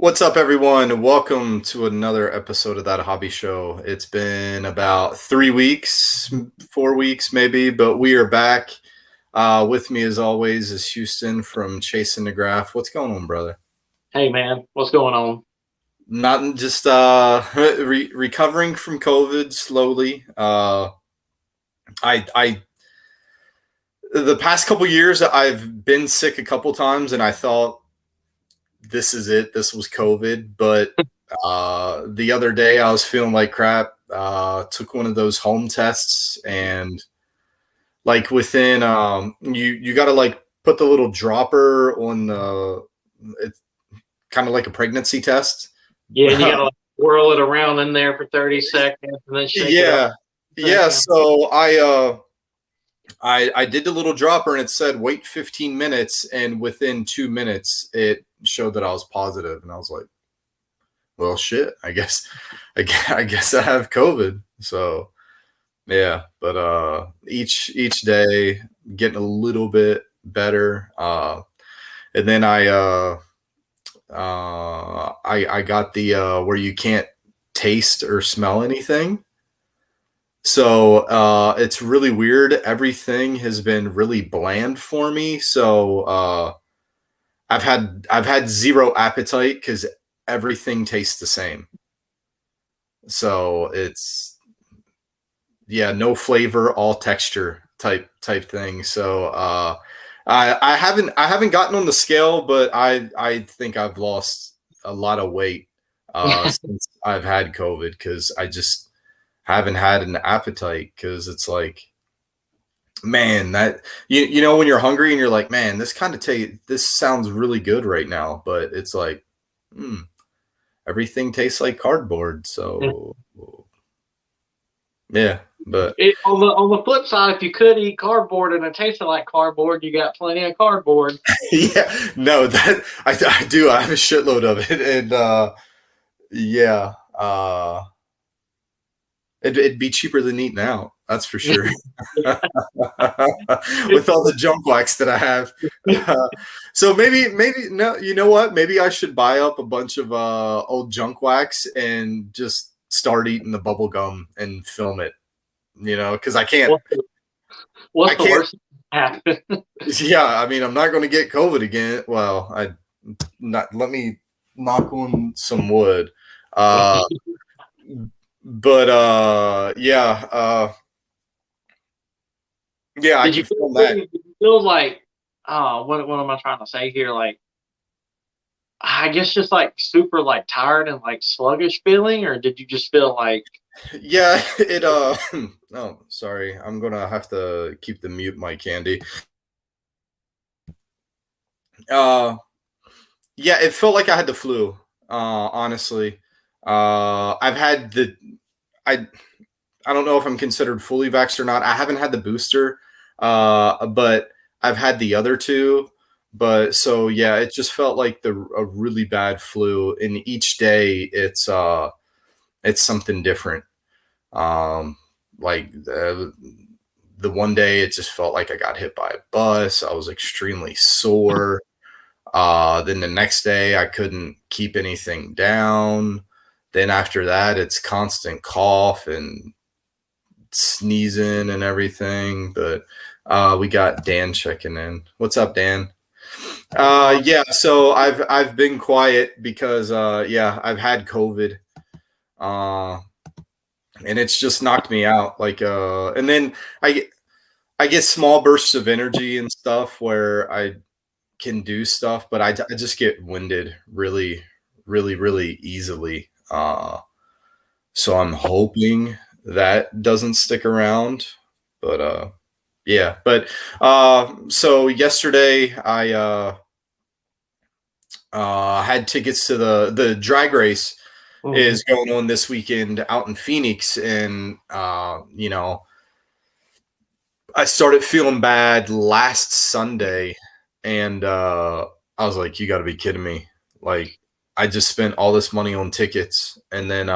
What's up, everyone? Welcome to another episode of That Hobby Show. It's been about 3 weeks, 4 weeks maybe, but we are back. With me, as always, is Houston from Chasing the Graph. What's going on, brother? Hey man, what's going on? Not just recovering from COVID slowly. I the past couple years I've been sick a couple times, and I thought this is it. This was COVID. But the other day I was feeling like crap. Took one of those home tests, and like within you got to like put the little dropper on the. It's kind of like a pregnancy test. Yeah, and you gotta like whirl it around in there for 30 seconds and then shake it up. Yeah, yeah. So I did the little dropper, and it said wait 15 minutes, and within 2 minutes it showed that I was positive, and I was like, well, shit. I guess I have COVID. So yeah, but each day getting a little bit better. And then I got the where you can't taste or smell anything. So it's really weird. Everything has been really bland for me. So I've had zero appetite because everything tastes the same. So it's no flavor, all texture type thing. So I haven't gotten on the scale, but I think I've lost a lot of weight since I've had COVID because I just haven't had an appetite because it's like, man, that you know when you're hungry and you're like, man, this sounds really good right now, but it's like, everything tastes like cardboard. So yeah, but On the flip side, if you could eat cardboard and it tasted like cardboard, you got plenty of cardboard. yeah, no, that I do. I have a shitload of it, and yeah, it'd be cheaper than eating out. That's for sure. With all the junk wax that I have, so maybe no. You know what? Maybe I should buy up a bunch of old junk wax and just start eating the bubble gum and film it. You know, because I can't. What's I the can't. worst that can happen? Yeah, I mean, I'm not going to get COVID again. Well, I not let me knock on some wood. Uh, but yeah, I Did you can film that. did you feel like what am I trying to say here? Like I guess just like super like tired and like sluggish feeling, or did you just feel like Yeah, it oh, sorry. I'm gonna have to keep the mute mic handy. Uh yeah, it felt like I had the flu, honestly. I've had the I I don't know if I'm considered fully vaxxed or not. I haven't had the booster, but I've had the other two. But so yeah, it just felt like a really bad flu. And each day it's something different. Like the one day it just felt like I got hit by a bus. I was extremely sore. Then the next day I couldn't keep anything down. Then after that, it's constant cough and sneezing and everything. But we got Dan checking in. What's up, Dan? Yeah, so I've been quiet because yeah, I've had COVID. Uh and it's just knocked me out. Like and then I get small bursts of energy and stuff where I can do stuff, but I just get winded really easily. So I'm hoping that doesn't stick around. But yeah, but so yesterday I had tickets to the drag race is going on this weekend out in Phoenix, and you know, I started feeling bad last Sunday, and I was like, you got to be kidding me. Like, I just spent all this money on tickets. And then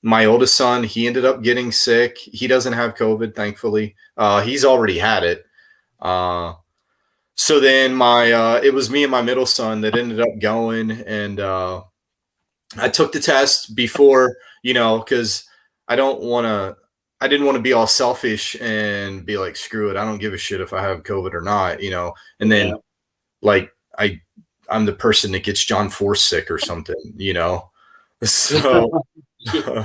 my oldest son, he ended up getting sick. He doesn't have COVID, thankfully. He's already had it. So then it was me and my middle son that ended up going, and I took the test before, because I don't want to. I didn't want to be all selfish and be like, screw it, I don't give a shit if I have COVID or not. And Yeah. then like I'm the person that gets John Force sick or something. So Yeah.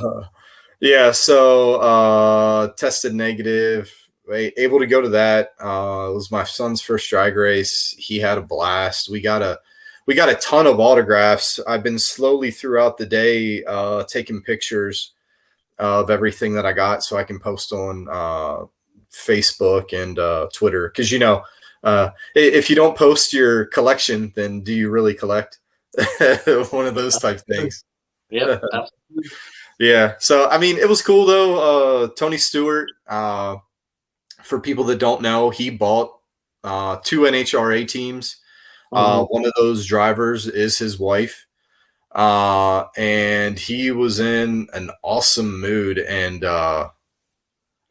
yeah, so tested negative, able to go to that. It was my son's first drag race. He had a blast. We got a ton of autographs. I've been slowly throughout the day taking pictures of everything that I got so I can post on Facebook and Twitter. Because if you don't post your collection, then do you really collect? One of those type things. Yep. Absolutely. Yeah. So I mean, it was cool though. Tony Stewart. For people that don't know, he bought two NHRA teams. Mhm. One of those drivers is his wife. And he was in an awesome mood. And I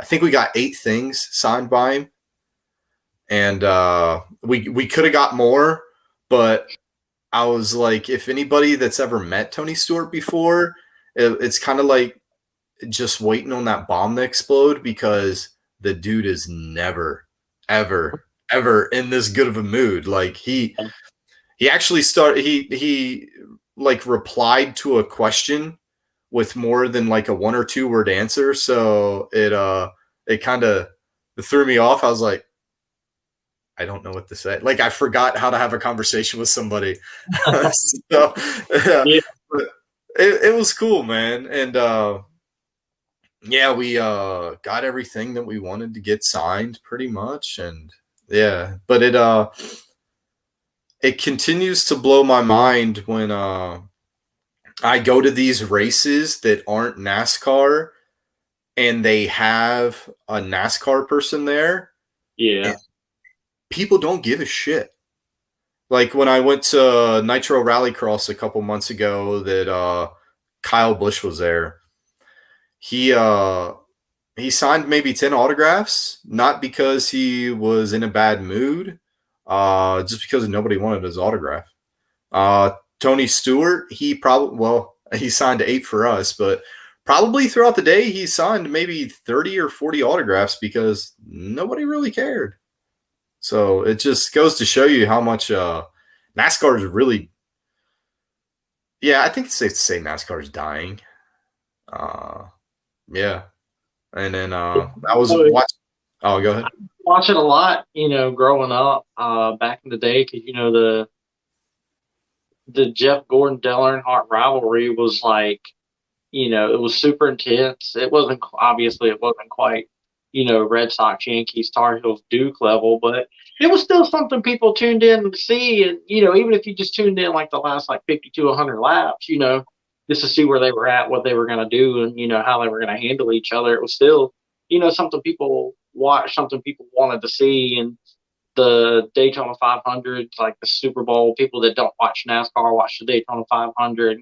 think we got 8 things signed by him. And we could have got more, but I was like, if anybody that's ever met Tony Stewart before, it's kind of like just waiting on that bomb to explode, because the dude is never, ever, ever in this good of a mood. Like he actually started he like replied to a question with more than like a 1 or 2 word answer. So it kind of threw me off. I was like, I don't know what to say. Like I forgot how to have a conversation with somebody. So yeah, Yeah. but it was cool, man. And yeah, we got everything that we wanted to get signed pretty much. And yeah, but it continues to blow my mind when I go to these races that aren't NASCAR and they have a NASCAR person there, and Yeah. people don't give a shit. Like when I went to Nitro Rallycross a couple months ago, that Kyle Busch was there. He he signed maybe 10 autographs, not because he was in a bad mood, just because nobody wanted his autograph. Uh, Tony Stewart, he signed 8 for us, but probably throughout the day he signed maybe 30 or 40 autographs because nobody really cared. So it just goes to show you how much NASCAR is really. Yeah, I think it's safe to say NASCAR is dying. Uh, yeah, and then I was So watching. Oh, go ahead. watch it a lot, growing up, back in the day, because the Jeff Gordon Dale Earnhardt rivalry was like, it was super intense. It wasn't obviously it wasn't quite, Red Sox, Yankees, Tar Heels, Duke level, but it was still something people tuned in to see. And even if you just tuned in like the last like 50 to 100 laps, just to see where they were at, what they were going to do, and how they were going to handle each other, it was still, something people watched, something people wanted to see. And the Daytona 500, like the Super Bowl. People that don't watch NASCAR watch the Daytona 500.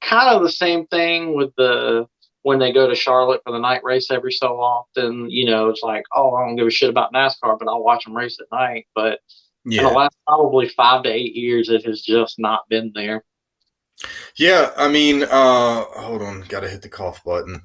Kind of the same thing with the when they go to Charlotte for the night race every so often. It's like, oh, I don't give a shit about NASCAR, but I'll watch them race at night. But in the Yeah, last probably 5 to 8 years, it has just not been there. yeah. I mean, hold on, gotta hit the cough button.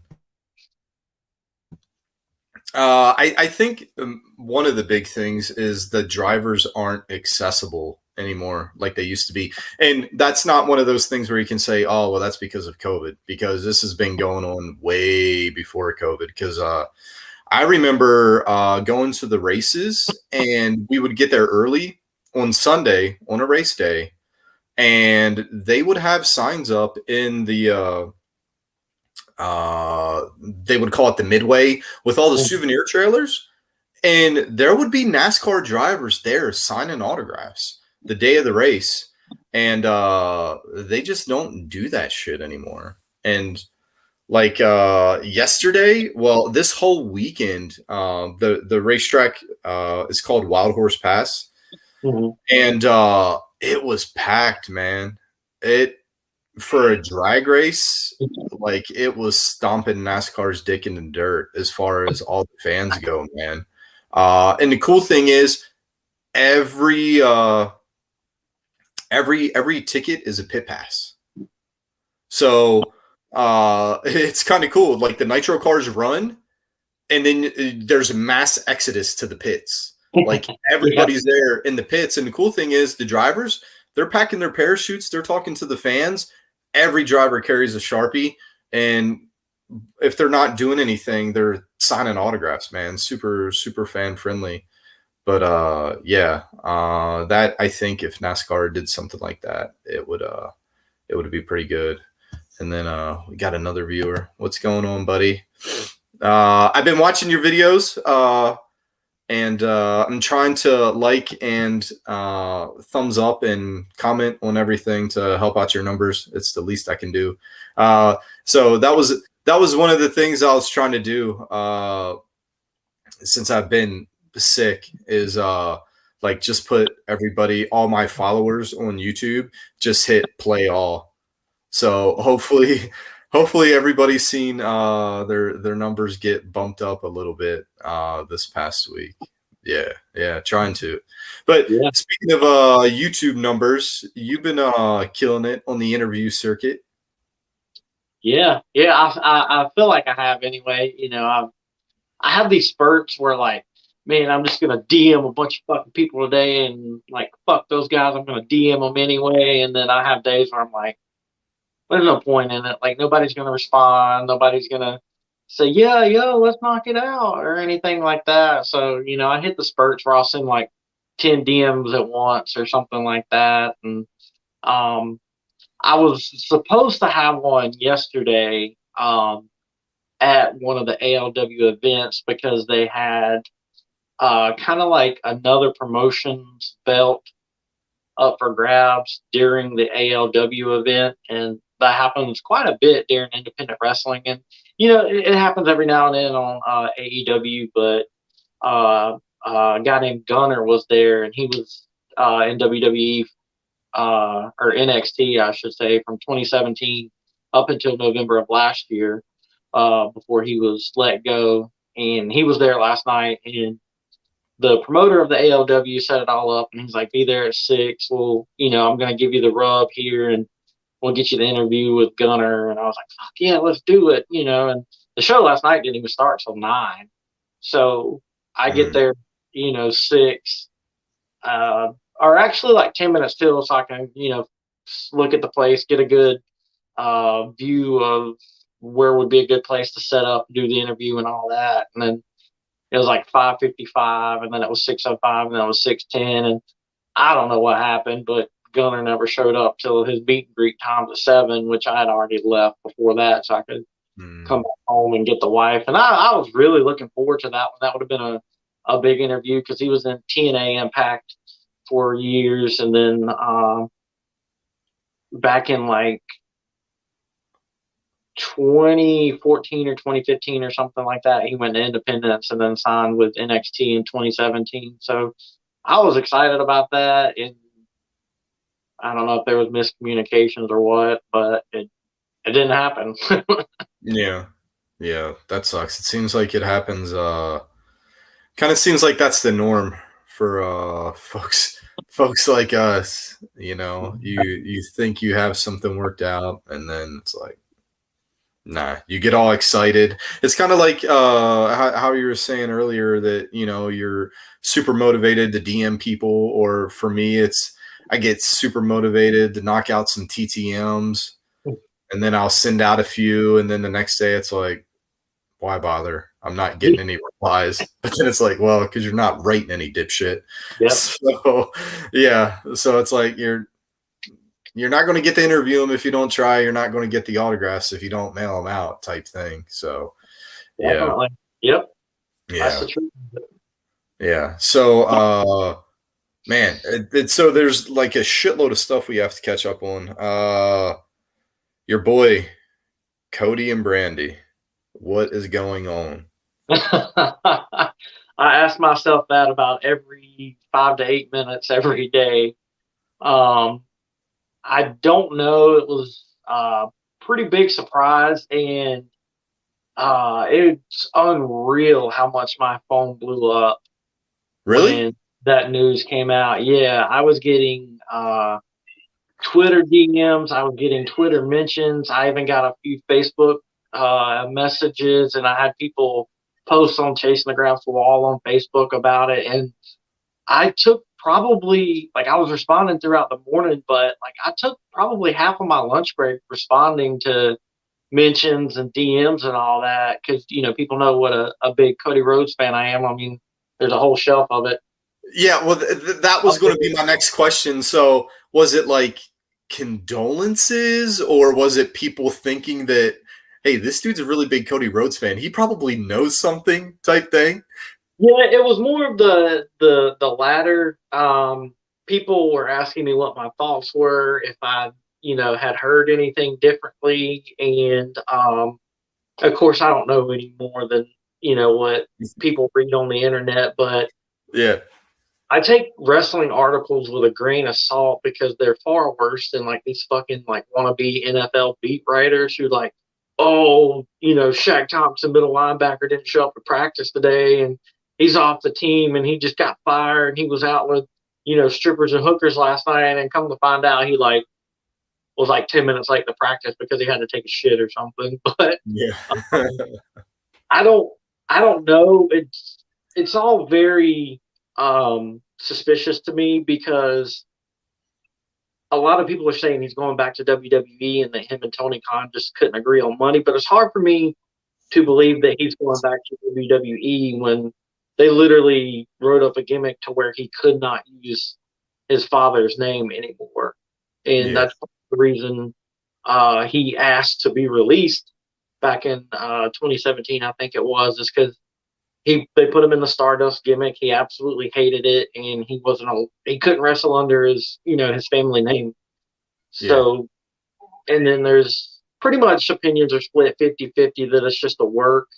I think one of the big things is the drivers aren't accessible anymore like they used to be. And that's not one of those things where you can say, oh, well, that's because of COVID, because this has been going on way before COVID. Because I remember going to the races and we would get there early on Sunday on a race day, and they would have signs up in they would call it the midway with all the souvenir trailers, and there would be NASCAR drivers there signing autographs the day of the race. And they just don't do that shit anymore. And like yesterday, well, this whole weekend, the racetrack is called Wild Horse Pass, Mhm. and it was packed, man. It For a drag race, like it was stomping NASCAR's dick in the dirt as far as all the fans go, man. And the cool thing is, every every ticket is a pit pass. So it's kind of cool. Like the nitro cars run, and then there's a mass exodus to the pits. Like Yeah, everybody's there in the pits, and the cool thing is the drivers, they're packing their parachutes, they're talking to the fans. Every driver carries a Sharpie, and if they're not doing anything, they're signing autographs, man. Super fan friendly. But yeah, that I think if NASCAR did something like that, it would be pretty good. And then we got another viewer. What's going on, buddy? I've been watching your videos, and I'm trying to like and thumbs up and comment on everything to help out your numbers. It's the least I can do. So that was one of the things I was trying to do since I've been sick is like just put everybody, all my followers on YouTube, just hit play all. So hopefully everybody's seen their numbers get bumped up a little bit this past week. Yeah, trying to. But yeah, speaking of YouTube numbers, you've been killing it on the interview circuit. yeah. I feel like I have anyway. I have these spurts where like, man, I'm just gonna DM a bunch of fucking people today, and like, fuck those guys, I'm gonna DM them anyway. And then I have days where I'm like, there's no point in it. Like nobody's gonna respond. Nobody's gonna say, yeah, yo, let's knock it out or anything like that. So I hit the spurts where I'll send like 10 DMs at once or something like that. And um, I was supposed to have one yesterday at one of the ALW events because they had kind of like another promotions belt up for grabs during the ALW event, and that happens quite a bit during independent wrestling. And it happens every now and then on AEW, but a guy named Gunner was there, and he was in WWE or NXT, I should say, from 2017 up until November of last year, before he was let go. And he was there last night, and the promoter of the ALW set it all up, and he's like, "Be there at 6. Well, I'm gonna give you the rub here, and we'll get you the interview with Gunner." And I was like, "Fuck yeah, let's do it." And the show last night didn't even start till 9, so I get Mm, there, 6, or actually like 10 minutes till, so I can look at the place, get a good view of where would be a good place to set up, do the interview, and all that. And then it was like 5:55, and then it was 6:05, and then it was 6:10, and I don't know what happened, but Gunner never showed up till his meet and greet times at 7, which I had already left before that, so I could come mm. back home and get the wife. And I was really looking forward to that one. That would have been a big interview because he was in TNA Impact for years, and then back in like 2014 or 2015 or something like that, he went to Independence and then signed with NXT in 2017. So I was excited about that, and I don't know if there was miscommunications or what, but it didn't happen. Yeah, yeah, that sucks. It seems like it happens. Kind of seems like that's the norm for folks like us. You think you have something worked out, and then it's like, nah, you get all excited. It's kind of like how you were saying earlier that you're super motivated to DM people, or for me, it's I get super motivated to knock out some TTM's, and then I'll send out a few, and then the next day it's like, why bother? I'm not getting any replies. But then it's like, well, because you're not rating any dipshit. Yep, So yeah, so it's like you're not going to get to interview them if you don't try. You're not going to get the autographs if you don't mail them out, type thing. So yeah, definitely. Yep, that's yeah, the truth. yeah. So man, so there's like a shitload of stuff we have to catch up on. Your boy Cody and Brandy, what is going on? I ask myself that about every 5 to 8 minutes every day. Um, I don't know. It was a pretty big surprise, and it's unreal how much my phone blew up Really? when. that news came out. Yeah, I was getting Twitter DMs. I was getting Twitter mentions. I even got a few Facebook messages, and I had people post on Chasing the Graphs Wall on Facebook about it. And I took probably like I was responding throughout the morning, but like I took probably half of my lunch break responding to mentions and DMs and all that because people know what a big Cody Rhodes fan I am. I mean, there's a whole shelf of it. Yeah, well, that was going to be my next question. So, was it like condolences, or was it people thinking that, hey, this dude's a really big Cody Rhodes fan. He probably knows something type thing? Yeah, it was more of the latter. People were asking me what my thoughts were, if I had heard anything differently, and of course I don't know any more than what people read on the internet, but Yeah. I take wrestling articles with a grain of salt because they're far worse than like these fucking like wannabe NFL beat writers who like, oh, Shaq Thompson, middle linebacker, didn't show up to practice today and he's off the team and he just got fired and he was out with, strippers and hookers last night and then come to find out he like was like 10 minutes late to practice because he had to take a shit or something. But Yeah. I don't I don't know. It's all very suspicious to me because a lot of people are saying he's going back to WWE and that him and Tony Khan just couldn't agree on money. But it's hard for me to believe that he's going back to WWE when they literally wrote up a gimmick to where he could not use his father's name anymore. And Yeah. that's the reason he asked to be released back in 2017, I think it was, is because they put him in the Stardust gimmick. He absolutely hated it, and he couldn't wrestle under his family name. Yeah. So, and then there's pretty much opinions are split 50-50 that it's just a work,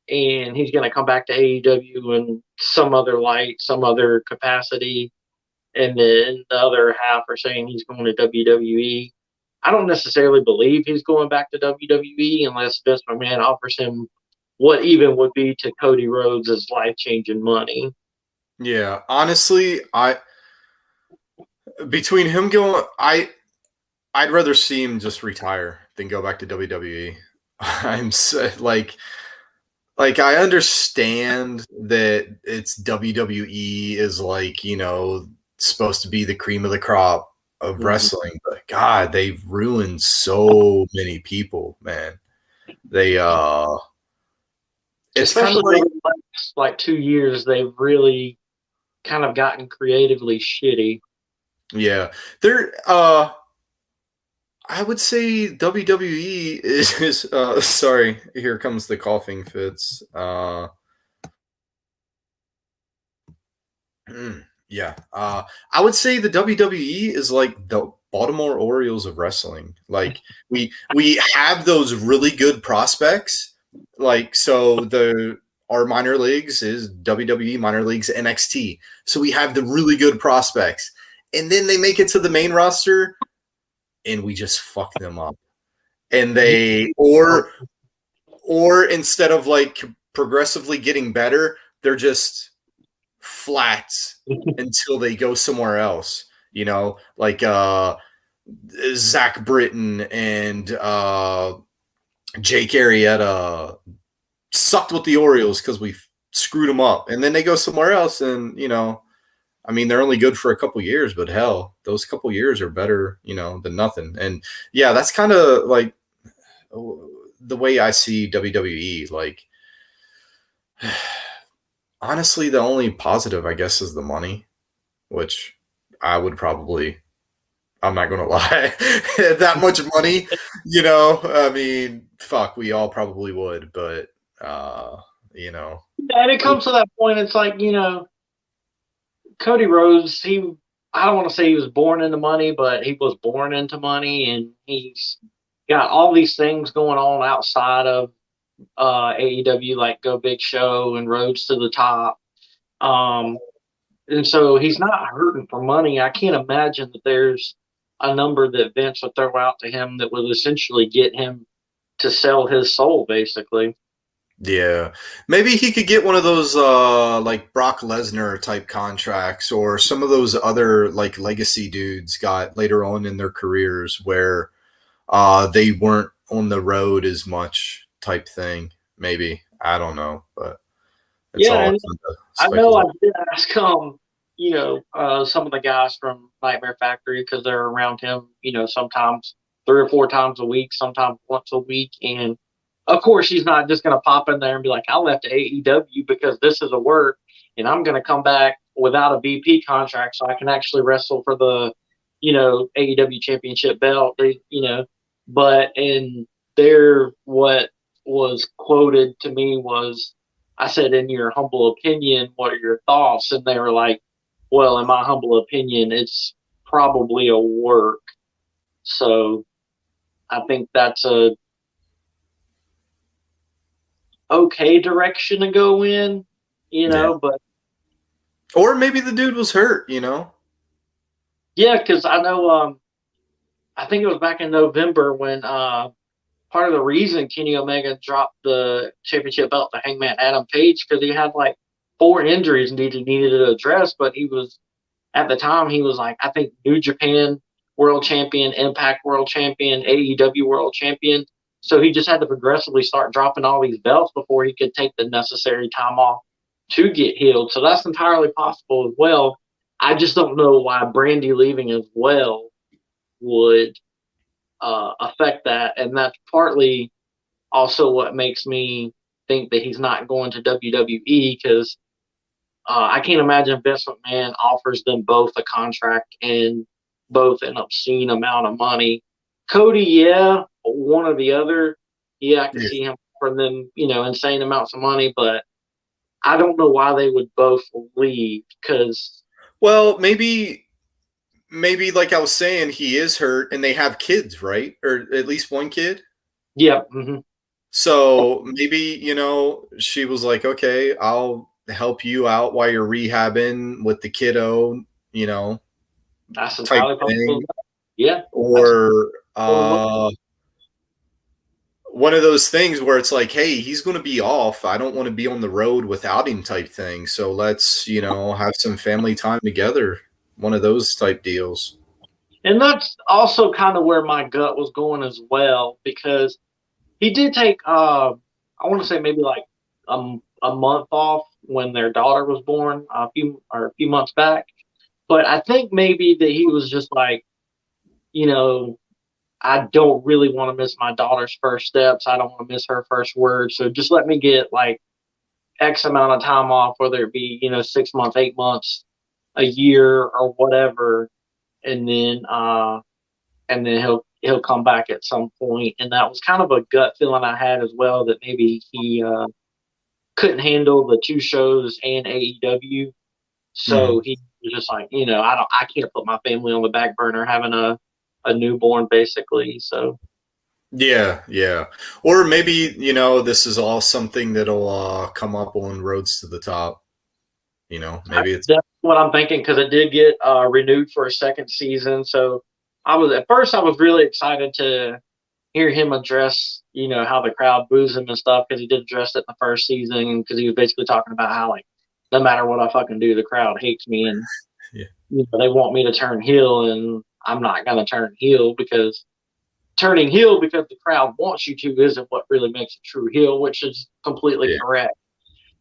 and he's going to come back to AEW in some other light, some other capacity, and then the other half are saying he's going to WWE. I don't necessarily believe he's going back to WWE unless Vince McMahon offers him what even would be to Cody Rhodes as life changing money. Yeah. Honestly, I between him going, I'd rather see him just retire than go back to WWE. I'm so, like I understand that it's WWE is like, supposed to be the cream of the crop of Mhm. wrestling, but God, they've ruined so many people, man. They it's kind of Especially like, over the last like 2 years, they've really kind of gotten creatively shitty. yeah. They're I would say WWE is sorry, here comes the coughing fits. Yeah. I would say the WWE is like the Baltimore Orioles of wrestling. Like we have those really good prospects. Like so the our minor leagues is WWE minor leagues NXT. So we have the really good prospects. And then they make it to the main roster and we just fuck them up. And they or instead of like progressively getting better, they're just flat until they go somewhere else. Like Zach Britton and Jake Arrieta sucked with the Orioles because we screwed them up, and then they go somewhere else, and I mean, they're only good for a couple years, but hell, those couple years are better, than nothing. And yeah, that's kind of like the way I see WWE. Like, honestly, the only positive, I guess, is the money, which I would probably, I'm not going to lie, that much money, I mean, fuck, we all probably would, but, you know, And it comes to that point, it's like, Cody Rhodes, I don't want to say he was born into money, but he was born into money, and he's got all these things going on outside of AEW, like Go Big Show and Roads to the Top. Um, and so he's not hurting for money. I can't imagine that there's a number that Vince would throw out to him that would essentially get him to sell his soul, basically. Yeah. Maybe he could get one of those like Brock Lesnar type contracts or some of those other like legacy dudes got later on in their careers where they weren't on the road as much type thing. Maybe. I don't know, but it's Yeah, all and kind of I know I speculative. did ask some of the guys from Nightmare Factory because they're around him, sometimes 3 or 4 times a week, sometimes once a week, and of course he's not just going to pop in there and be like, "I left AEW because this is a work, and I'm going to come back without a VP contract so I can actually wrestle for the, AEW Championship belt." But in their what was quoted to me was, I said, "In your humble opinion, what are your thoughts?" And they were like, "Well, in my humble opinion, it's probably a work." So I think that's a okay direction to go in, Yeah. but Or maybe the dude was hurt, you know? yeah, because I know, I think it was back in November when part of the reason Kenny Omega dropped the championship belt to Hangman Adam Page because he had like 4 injuries and he needed to address, but he was at the time he was like, I think, New Japan World Champion, Impact World Champion, AEW World Champion. So he just had to progressively start dropping all these belts before he could take the necessary time off to get healed. So that's entirely possible as well. I just don't know why Brandy leaving as well would affect that, and that's partly also what makes me think that he's not going to WWE because I can't imagine Vince McMahon offers them both a contract and both an obscene amount of money. Cody, yeah, one or the other. Yeah, I can Yeah. see him offering them, insane amounts of money, but I don't know why they would both leave because, Well, maybe like I was saying, he is hurt and they have kids, right? Or at least one kid. yeah, mm-hmm, So maybe, she was like, okay, I'll help you out while you're rehabbing with the kiddo, you know, that's type entirely possible. thing. Yeah, that's Or totally. one of those things where it's like, hey, he's going to be off. I don't want to be on the road without him type thing. So let's, have some family time together. One of those type deals. And that's also kind of where my gut was going as well, because he did take, I want to say maybe like a month off when their daughter was born, a few months back. But I think maybe that he was just like, you know, I don't really want to miss my daughter's first steps. I don't want to miss her first words. So just let me get like X amount of time off, whether it be, 6 months, 8 months, a year, or whatever, and then he'll come back at some point. And that was kind of a gut feeling I had as well, that maybe he couldn't handle the two shows and AEW, Mhm. so he was just like, I can't put my family on the back burner having a newborn basically. So Yeah, yeah. Or maybe, this is all something that'll come up on Roads to the Top. Maybe it's that's what I'm thinking, because it did get renewed for a second season. So I was really excited to hear him address, how the crowd boos him and stuff, because he did address it in the first season, because he was basically talking about how, like, no matter what I fucking do, the crowd hates me, and yeah, they want me to turn heel, and I'm not gonna turn heel, because turning heel because the crowd wants you to isn't what really makes a true heel, which is completely yeah, correct.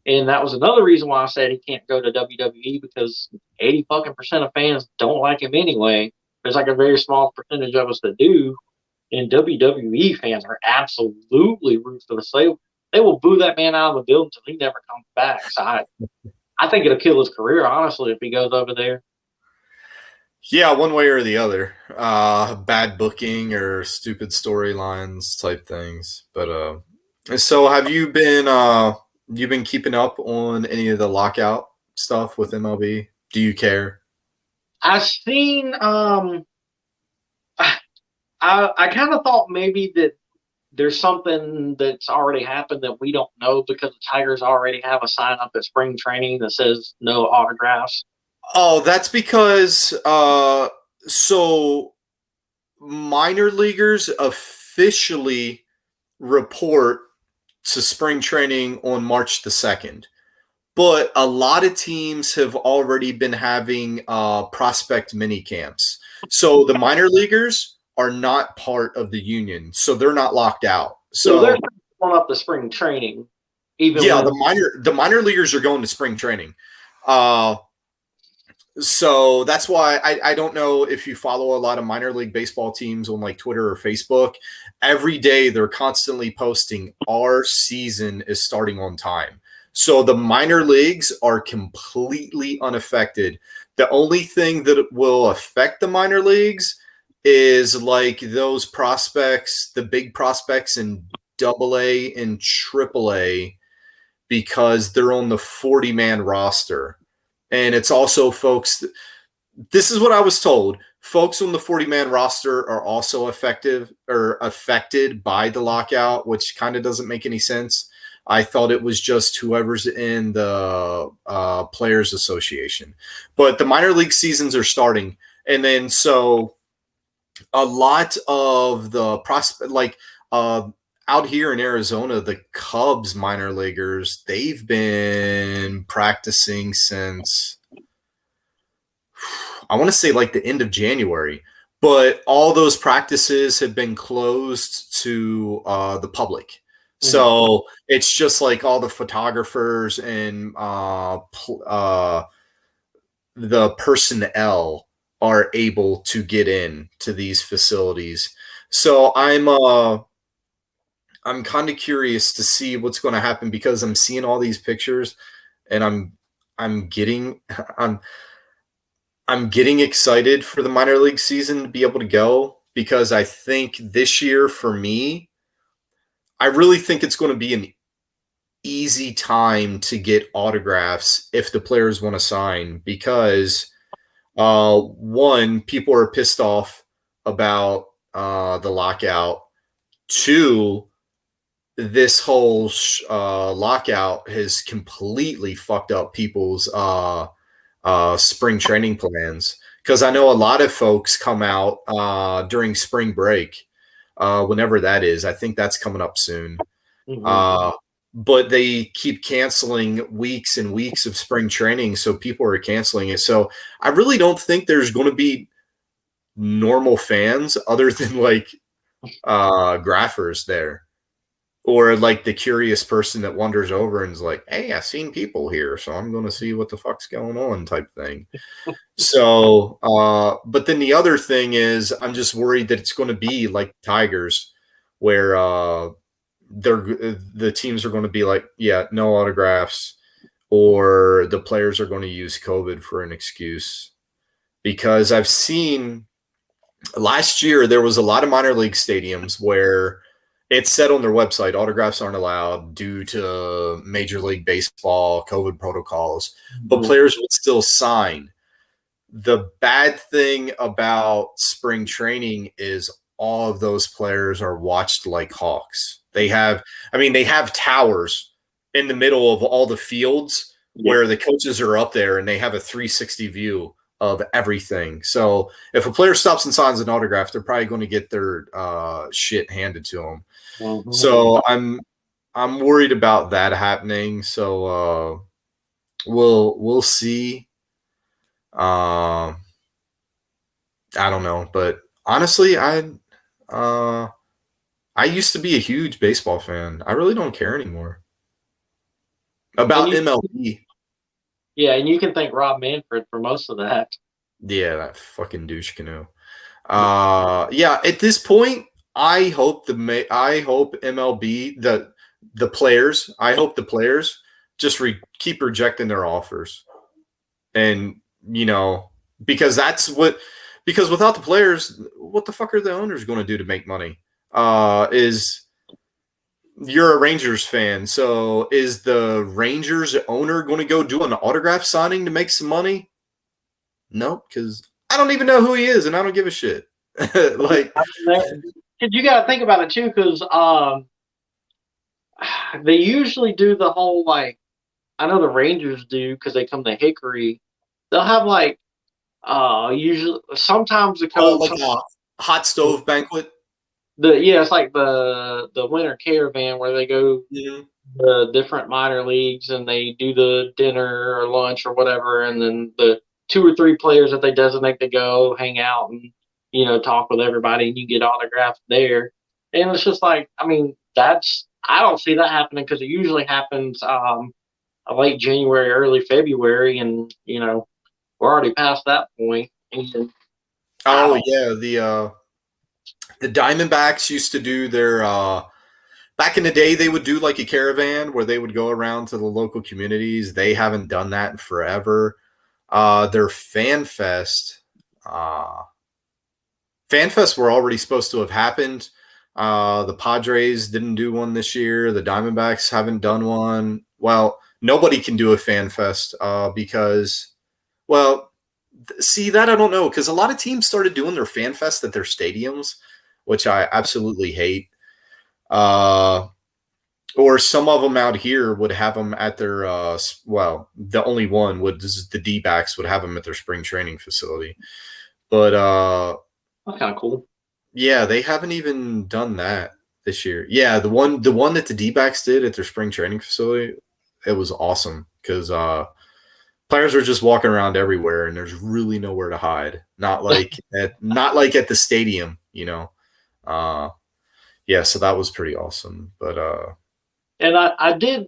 And that was another reason why I said he can't go to WWE, because 80 fucking percent of fans don't like him anyway. There's like a very small percentage of us that do, and WWE fans are absolutely ruthless. They will boo that man out of the building until he never comes back. So I think it'll kill his career, honestly, if he goes over there. yeah. One way or the other, bad booking or stupid storylines type things. But so have you been keeping up on any of the lockout stuff with MLB? Do you care? I've seen, I kind of thought maybe that there's something that's already happened that we don't know, because the Tigers already have a sign up at spring training that says no autographs. Oh, that's because so minor leaguers officially report to spring training on March the 2nd. But a lot of teams have already been having prospect mini camps. So the minor leaguers are not part of the union, so they're not locked out. So they're So going up the spring training, even yeah, when the minor leaguers are going to spring training. Uh, so that's why I don't know if you follow a lot of minor league baseball teams on like Twitter or Facebook. Every day they're constantly posting our season is starting on time. So the minor leagues are completely unaffected. The only thing that will affect the minor leagues is like those prospects, the big prospects in double A and triple A, because they're on the 40-man roster. And it's also folks, this is what I was told. Folks on the 40-man roster are also affected by the lockout, which kind of doesn't make any sense. I thought it was just whoever's in the Players Association. But the minor league seasons are starting. And then so a lot of the prospect, like out here in Arizona, the Cubs minor leaguers, they've been practicing since I want to say like the end of January, but all those practices have been closed to the public. So it's just like all the photographers and the personnel are able to get in to these facilities. So I'm kind of curious to see what's going to happen because I'm seeing all these pictures and I'm getting I'm getting excited for the minor league season to be able to go because I think this year for me, I really think it's going to be an easy time to get autographs if the players want to sign because one, people are pissed off about the lockout. Two, this whole lockout has completely fucked up people's spring training plans because I know a lot of folks come out during spring break, whenever that is. I think that's coming up soon. But they keep canceling weeks and weeks of spring training, so people are canceling it. So I really don't think there's going to be normal fans other than like graphers there or like the curious person that wanders over and is like, hey, I've seen people here, so I'm going to see what the fuck's going on type thing. So, but then the other thing is I'm just worried that it's going to be like Tigers where the teams are going to be like, yeah, no autographs, or the players are going to use COVID for an excuse. Because I've seen last year there was a lot of minor league stadiums where it said on their website autographs aren't allowed due to Major League Baseball COVID protocols, but players would still sign. The bad thing about spring training is all of those players are watched like hawks. They have towers in the middle of all the fields where the coaches are up there and they have a 360 view of everything. So if a player stops and signs an autograph, they're probably going to get their shit handed to them. So I'm worried about that happening. So we'll see. I don't know, but honestly, I used to be a huge baseball fan. I really don't care anymore about MLB. Yeah, and you can thank Rob Manfred for most of that. Yeah, that fucking douche canoe. Yeah, at this point, I hope MLB the players. I hope the players just keep rejecting their offers, and because because without the players, what the fuck are the owners going to do to make money? You're a Rangers fan, so is the Rangers owner going to go do an autograph signing to make some money? No, because I don't even know who he is, and I don't give a shit. Like, you got to think about it too, because they usually do the whole like, I know the Rangers do because they come to Hickory. They'll have like usually sometimes the coach like a hot stove banquet. it's like the winter caravan where they go Mhm. the different minor leagues and they do the dinner or lunch or whatever, and then the two or three players that they designate to go hang out and talk with everybody, and you get autographs there. And it's just like, I mean, that's I don't see that happening because it usually happens late January, early February, and we're already past that point. And I Oh don't. yeah, the Diamondbacks used to do their back in the day they would do like a caravan where they would go around to the local communities. They haven't done that in forever. Their uh fan fest were already supposed to have happened. The Padres didn't do one this year. The Diamondbacks haven't done one. Well, nobody can do a fan fest because, well, see that I don't know because a lot of teams started doing their fan fest at their stadiums, which I absolutely hate. Uh, or some of them out here would have them at their well, the only one would the D-backs would have them at their spring training facility. But That's kind of cool. yeah, they haven't even done that this year. Yeah, the one that the D-backs did at their spring training facility, it was awesome because players are just walking around everywhere and there's really nowhere to hide. Not like at the stadium, you know. Uh yeah, so that was pretty awesome. But And I did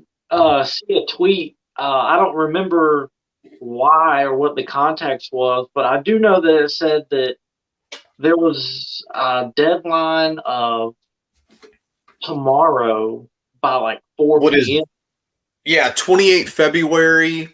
see a tweet. I don't remember why or what the context was, but I do know that it said that there was a deadline of tomorrow by like what is 4 p.m. yeah, 28 February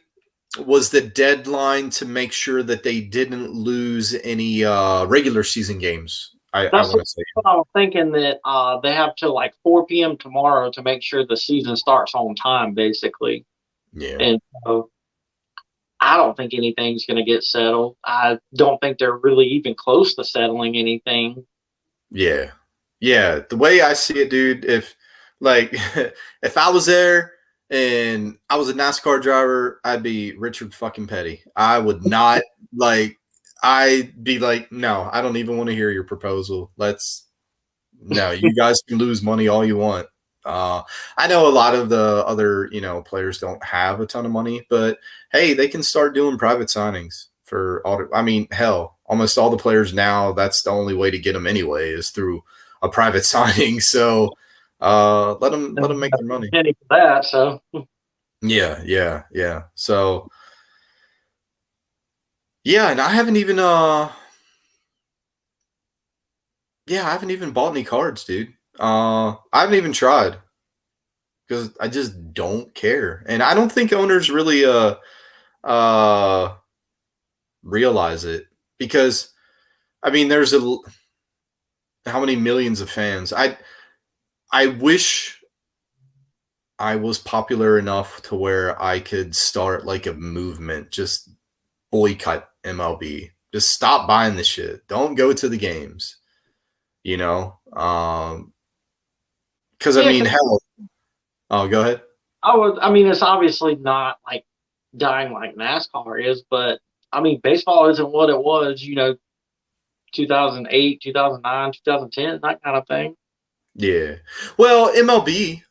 was the deadline to make sure that they didn't lose any regular season games. I That's want to say. what I was thinking, that they have till like 4 p.m. tomorrow to make sure the season starts on time, basically. Yeah. And so I don't think anything's going to get settled. I don't think they're really even close to settling anything. Yeah. Yeah. The way I see it, dude, if like if I was there and I was a NASCAR driver, I'd be Richard fucking Petty. I would not like I'd be like, no, I don't even want to hear your proposal. Let's no, you guys can lose money all you want. I know a lot of the other, players don't have a ton of money, but hey, they can start doing private signings for all. I mean, hell, almost all the players now. That's the only way to get them anyway is through a private signing. So let them make their money. Penny for that. So Yeah, yeah, yeah. So yeah, and I haven't even yeah, I haven't even bought any cards, dude. I haven't even tried because I just don't care, and I don't think owners really uh realize it because I mean, there's a how many millions of fans. I wish I was popular enough to where I could start like a movement, just boycott MLB, just stop buying the shit, don't go to the games, you know. Because I yeah, mean, 'cause hell. Oh, go ahead. I would. I mean, it's obviously not like dying like NASCAR is, but I mean, baseball isn't what it was. 2008, 2009, 2010, that kind of thing. Yeah. Well, MLB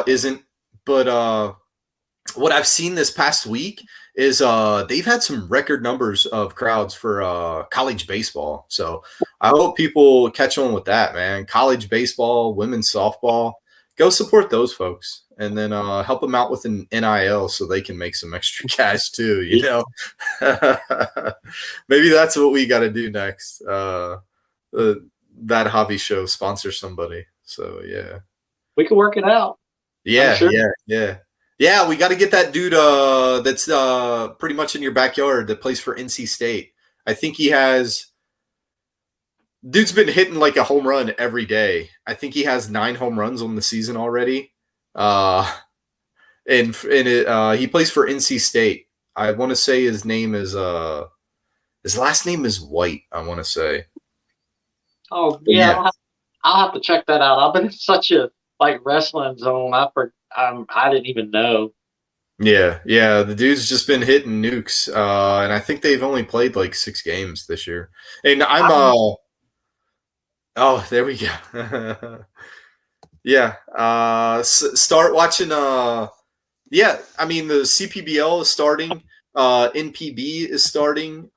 isn't, but what I've seen this past week is they've had some record numbers of crowds for college baseball. So I hope people catch on with that, man. College baseball, women's softball, go support those folks and then help them out with an NIL so they can make some extra cash too, you Yeah, know. Maybe that's what we got to do next. Uh, that hobby show sponsor somebody. So yeah. we could work it out. I'm Yeah, sure. yeah, yeah. Yeah, we got to get that dude that's pretty much in your backyard that plays for NC State. I think he has dude's been hitting like a home run every day. I think he has 9 home runs on the season already. Uh and he plays for NC State. I want to say his last name is White, I want to say. Oh But yeah, yeah. I'll have to check that out. I've been in such a like wrestling zone. I didn't even know. Yeah, yeah, the dude's just been hitting nukes, and I think they've only played like 6 games this year. And I'm I Oh, there we go. Yeah. Start watching. Yeah. I mean, the CPBL is starting. NPB is starting.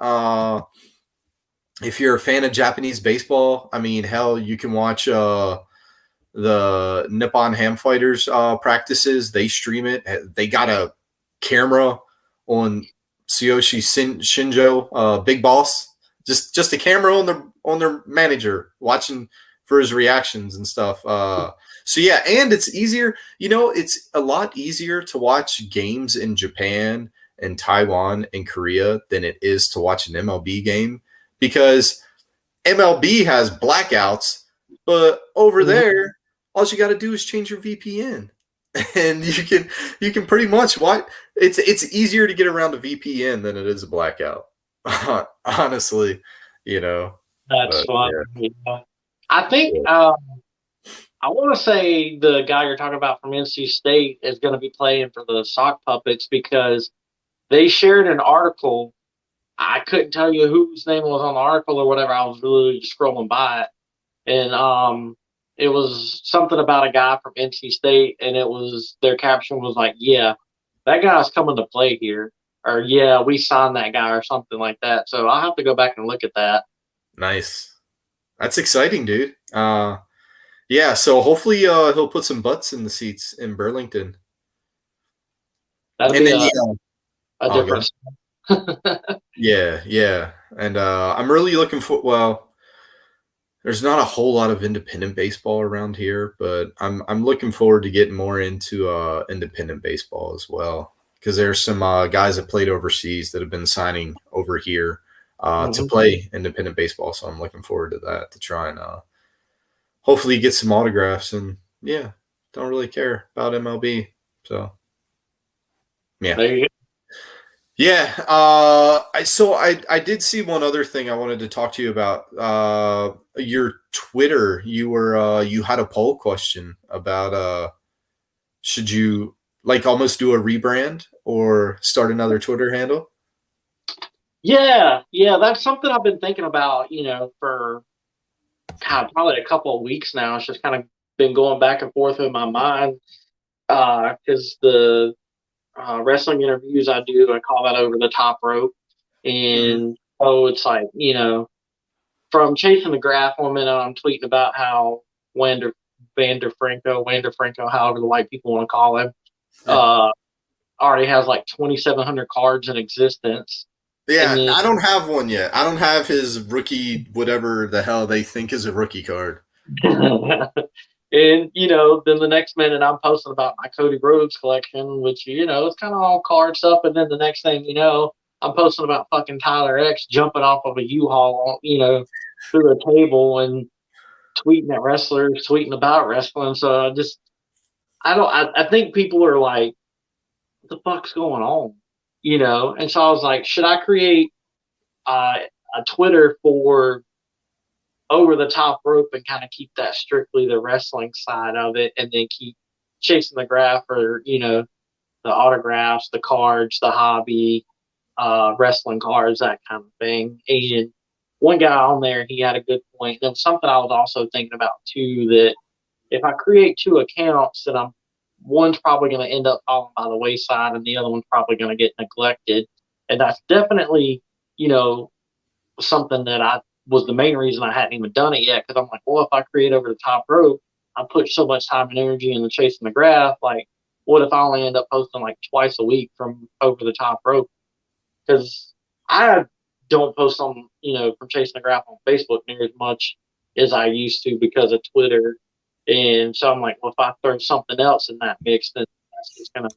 If you're a fan of Japanese baseball, I mean, hell, you can watch the Nippon Ham Fighters practices. They stream it. They got a camera on Shinjo, Big Boss. Just a camera on their manager watching for his reactions and stuff. So yeah, and it's easier. You know, it's a lot easier to watch games in Japan and Taiwan and Korea than it is to watch an MLB game because MLB has blackouts, but over Mhm. there, all you got to do is change your VPN, and you can pretty much watch. It's easier to get around a VPN than it is a blackout. Honestly, you know. That's But fun. yeah, Yeah. I think yeah. I want to say the guy you're talking about from NC State is going to be playing for the sock puppets because they shared an article. I couldn't tell you whose name was on the article or whatever. I was literally just scrolling by it, and it was something about a guy from NC State, and it was their caption was like, "Yeah, that guy's coming to play here," or "Yeah, we signed that guy," or something like that. So I'll have to go back and look at that. Nice. That's exciting, dude. Yeah. So hopefully, he'll put some butts in the seats in Burlington, That'll and be then yeah. a Oh, good. difference. Yeah, yeah. And I'm really looking for. Well, there's not a whole lot of independent baseball around here, but I'm looking forward to getting more into independent baseball as well because there's some guys that played overseas that have been signing over here to Mhm. play independent baseball. So I'm looking forward to that to try and hopefully get some autographs and yeah, don't really care about MLB. So yeah. There you Yeah, I did see one other thing I wanted to talk to you about. Your Twitter, you had a poll question about should you like almost do a rebrand or start another Twitter handle? Yeah, yeah, that's something I've been thinking about, for God, probably a couple of weeks now. It's just kind of been going back and forth in my mind because the wrestling interviews I do, I call that over the top rope, Hmm. and it's like from chasing the graph. 1 minute I'm tweeting about how Wander Wander Franco, however the white people want to call him, uh, already has like 2,700 cards in existence, and Yeah, then I don't have one yet. I don't have his rookie, whatever the hell they think is a rookie card. and then the next minute I'm posting about my Cody Rhodes collection, which it's kind of all card stuff. And then the next thing I'm posting about fucking Tyler X jumping off of a U-Haul, through a table and tweeting at wrestlers, tweeting about wrestling. So I don't, I think people are like, what the fuck's going on, And so I was like, should I create uh, a Twitter for over the top rope and kind of keep that strictly the wrestling side of it and then keep chasing the graph or the autographs, the cards, the hobby, wrestling cards, that kind of thing. And one guy on there, he had a good point. There was something I was also thinking about too, that if I create two accounts, that I'm one's probably going to end up falling by the wayside and the other one's probably going to get neglected. And that's definitely you know something that I was the main reason I hadn't even done it yet, because I'm like, well, if I create over the top rope, I put so much time and energy into chasing the graph. Like, what if I only end up posting like twice a week from over the top rope? Because I don't post on from chasing the graph on Facebook near as much as I used to because of Twitter. And so I'm like, well, if I throw something else in that mix, then that's just gonna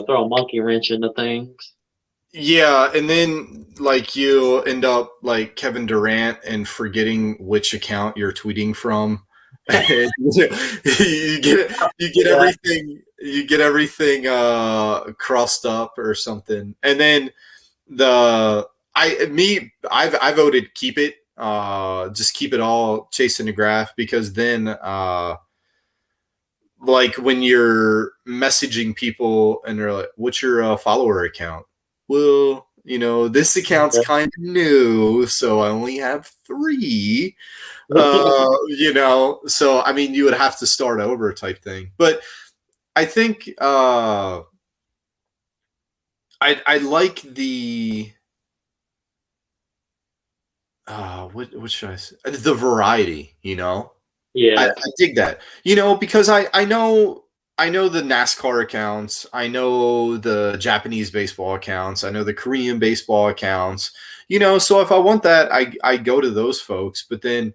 throw a monkey wrench into things. Yeah, and then like you end up like Kevin Durant and forgetting which account you're tweeting from. Yeah. You get everything crossed up or something. And then the I voted keep it. Just keep it all chasing the graph because then like when you're messaging people and they're like, "What's your follower account?" Well, This account's kind of new, so I only have 3. So I mean, you would have to start over type thing. But I think I like the what should I say? The variety, I Yeah. dig that. Because I know the NASCAR accounts, I know the Japanese baseball accounts, I know the Korean baseball accounts. So if I want that, I go to those folks. But then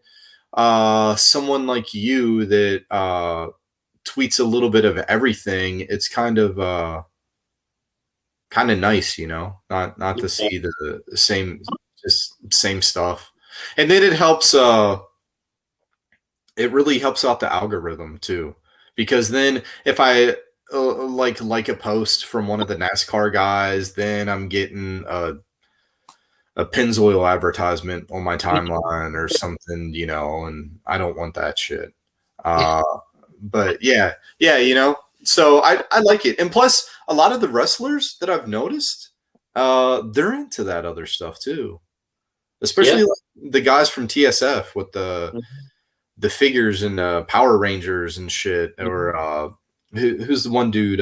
someone like you that tweets a little bit of everything, it's kind of nice, not to see the same stuff. And then it really helps out the algorithm too, because then if I like a post from one of the NASCAR guys, then I'm getting a Pennzoil advertisement on my timeline or something, and I don't want that shit. Uh, but yeah. So I like it, and plus a lot of the wrestlers that I've noticed, they're into that other stuff too, especially Yeah. like the guys from TSF with the figures and Power Rangers and shit, or who's the one dude,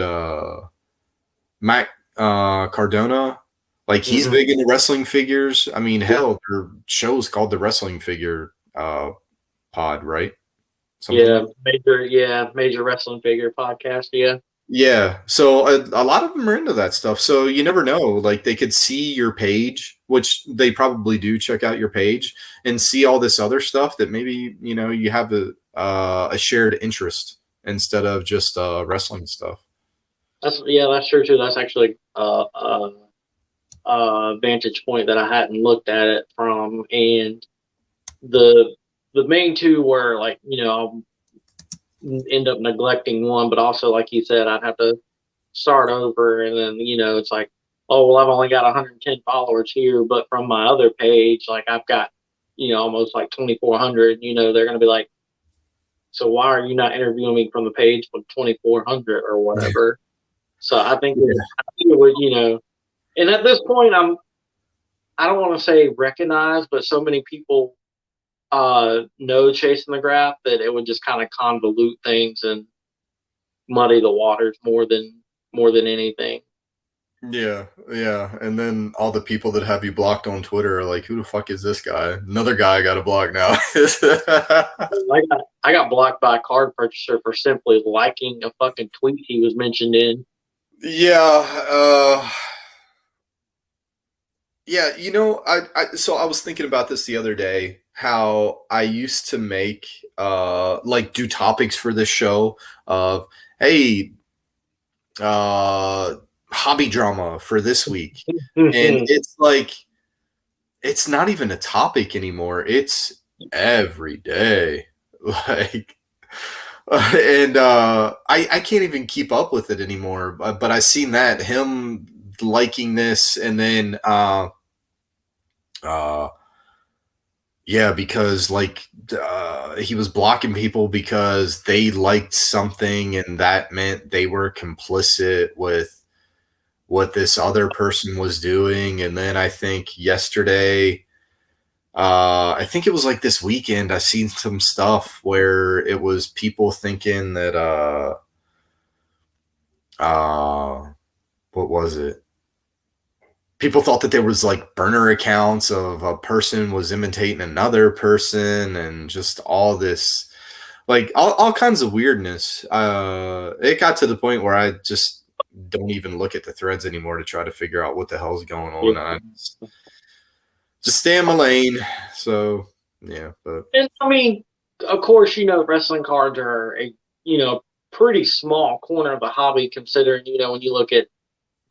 Mac Cardona, like he's Mhm. big into wrestling figures. I mean, hell, their show's called the Wrestling Figure Pod, right? Something like Yeah, major wrestling figure podcast. Yeah, Yeah, so a lot of them are into that stuff. So you never know. Like they could see your page, which they probably do. Check out your page and see all this other stuff that maybe you have a shared interest instead of just wrestling stuff. that's true too. That's actually a vantage point that I hadn't looked at it from, and the the main two were like I'll end up neglecting one, but also like you said, I'd have to start over, and then it's like, oh well, I've only got 110 followers here, but from my other page, like I've got almost like 2,400. They're gonna be like, so why are you not interviewing me from the page with 2,400 or whatever? So I think it would, and at this point, I don't want to say recognize, but so many people know chasing the graph that it would just kind of convolute things and muddy the waters more than anything. Yeah. And then all the people that have you blocked on Twitter are like, who the fuck is this guy? Another guy I got to block now. I got blocked by a card purchaser for simply liking a fucking tweet he was mentioned in. Yeah, yeah, so I was thinking about this the other day, how I used to make like do topics for this show of, hey, uh hobby drama for this week. And it's like it's not even a topic anymore. It's every day. Like and I can't even keep up with it anymore. But I seen that him liking this, and then uh yeah, because like he was blocking people because they liked something, and that meant they were complicit with what this other person was doing. And then I think yesterday, I think it was like this weekend, I seen some stuff where it was people thinking that uh what was it? People thought that there was like burner accounts of a person was imitating another person, and just all this, like all kinds of weirdness. It got to the point where I just don't even look at the threads anymore to try to figure out what the hell's going Yeah. on. I just stay in my lane. So yeah, but And I mean, of course, wrestling cards are a you know pretty small corner of the hobby, considering when you look at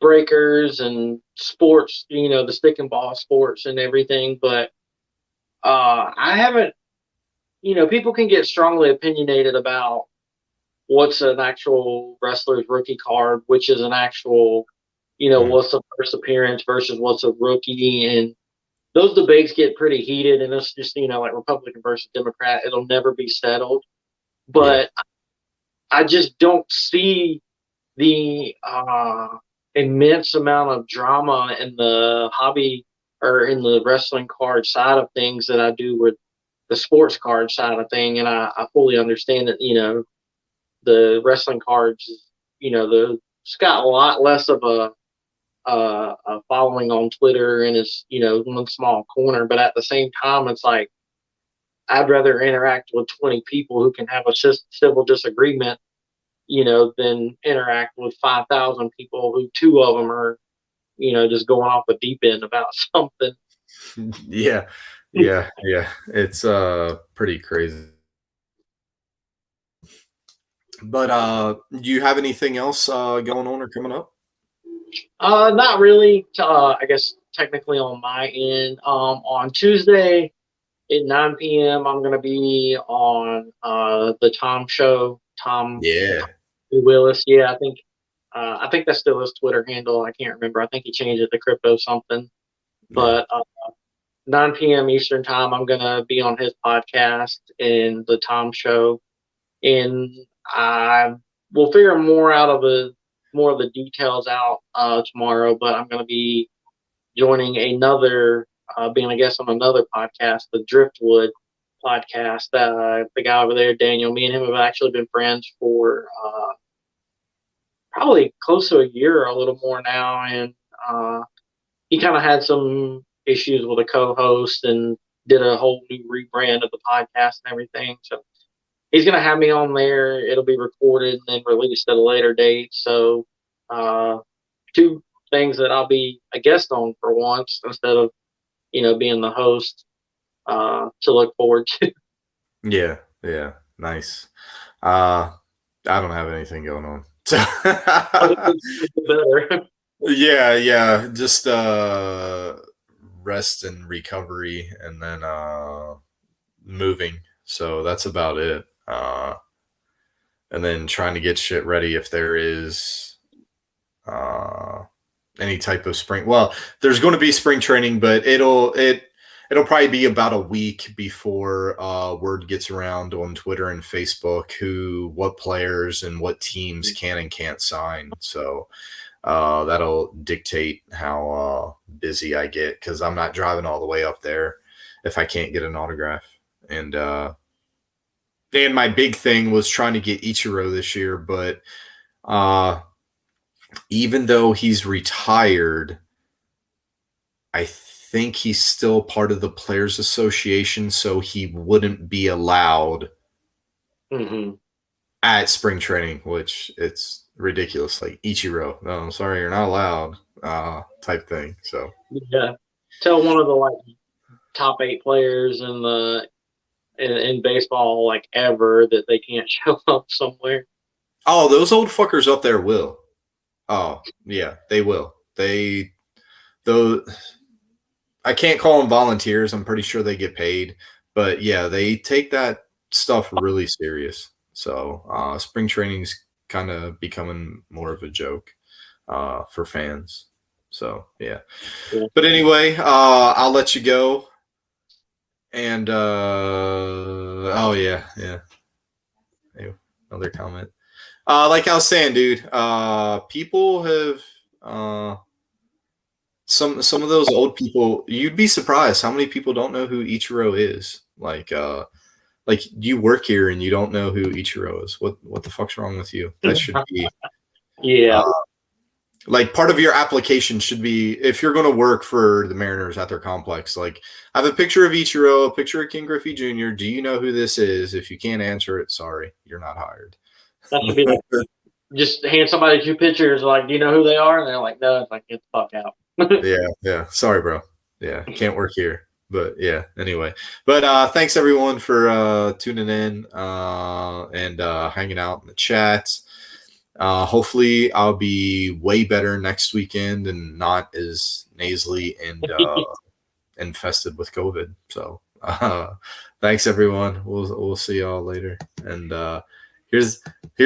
breakers and sports, the stick and ball sports and everything. But I haven't. People can get strongly opinionated about what's an actual wrestler's rookie card, which is an actual, mm, what's a first appearance versus what's a rookie, and those debates get pretty heated, and it's just like Republican versus Democrat. It'll never be settled. yeah, But I just don't see the immense amount of drama in the hobby or in the wrestling card side of things that I do with the sports card side of thing, and I fully understand that the wrestling cards, the it's got a lot less of a following on Twitter and is one small corner, but at the same time, it's like I'd rather interact with 20 people who can have a civil disagreement, than interact with 5,000 people who two of them are, just going off the deep end about something. Yeah, yeah. It's pretty crazy. But do you have anything else going on or coming up? Not really. I guess technically on my end. On Tuesday at 9 p.m., I'm gonna be on the Tom Show. Tom Yeah, Willis. Yeah, I think that's still his Twitter handle. I can't remember. I think he changed it to crypto something. yeah, But 9 p.m. Eastern time, I'm gonna be on his podcast in the Tom Show, and I will figure more of the details out tomorrow. But I'm gonna be joining being a guest on another podcast, the Driftwood podcast. The guy over there, Daniel, me and him have actually been friends for probably close to a year or a little more now, and uh, he kind of had some issues with a co-host and did a whole new rebrand of the podcast and everything. So he's going to have me on there. It'll be recorded and then released at a later date. So two things that I'll be a guest on for once instead of being the host to look forward to. yeah, yeah. Nice. Uh, I don't have anything going on. So Better. yeah, yeah. Just rest and recovery, and then moving. So that's about it. And then trying to get shit ready if there is uh, any type of spring. Well, there's going to be spring training, but it'll probably be about a week before word gets around on Twitter and Facebook what players and what teams can and can't sign. So that'll dictate how busy I get because I'm not driving all the way up there if I can't get an autograph. And my big thing was trying to get Ichiro this year, but even though he's retired, I think he's still part of the Players Association, so he wouldn't be allowed Mm-hmm. at spring training, which it's ridiculous. Like Ichiro, no, I'm sorry, you're not allowed, type thing. So Yeah. Tell one of the top 8 players in baseball ever that they can't show up somewhere. oh, those old fuckers up there will. Oh, yeah, they will. Though I can't call them volunteers. I'm pretty sure they get paid, but yeah, they take that stuff really serious. So spring training's kind of becoming more of a joke for fans. So yeah. Yeah. But anyway, I'll let you go. And oh yeah, yeah. Another comment. Like I was saying, dude, people have some of those old people. You'd be surprised how many people don't know who Ichiro is. Like you work here and you don't know who Ichiro is. What the fuck's wrong with you? That should be Yeah. like part of your application should be if you're going to work for the Mariners at their complex. Like I have a picture of Ichiro, a picture of King Griffey Jr. Do you know who this is? If you can't answer it, sorry, you're not hired. That should be just hand somebody 2 pictures, do you know who they are? And they're like, no, it's like, get the fuck out. Yeah. Sorry, bro. Yeah, can't work here. But yeah, anyway. But thanks everyone for tuning in and hanging out in the chat. Hopefully I'll be way better next weekend and not as nasally and infested with COVID. So thanks everyone. We'll see y'all later. And here's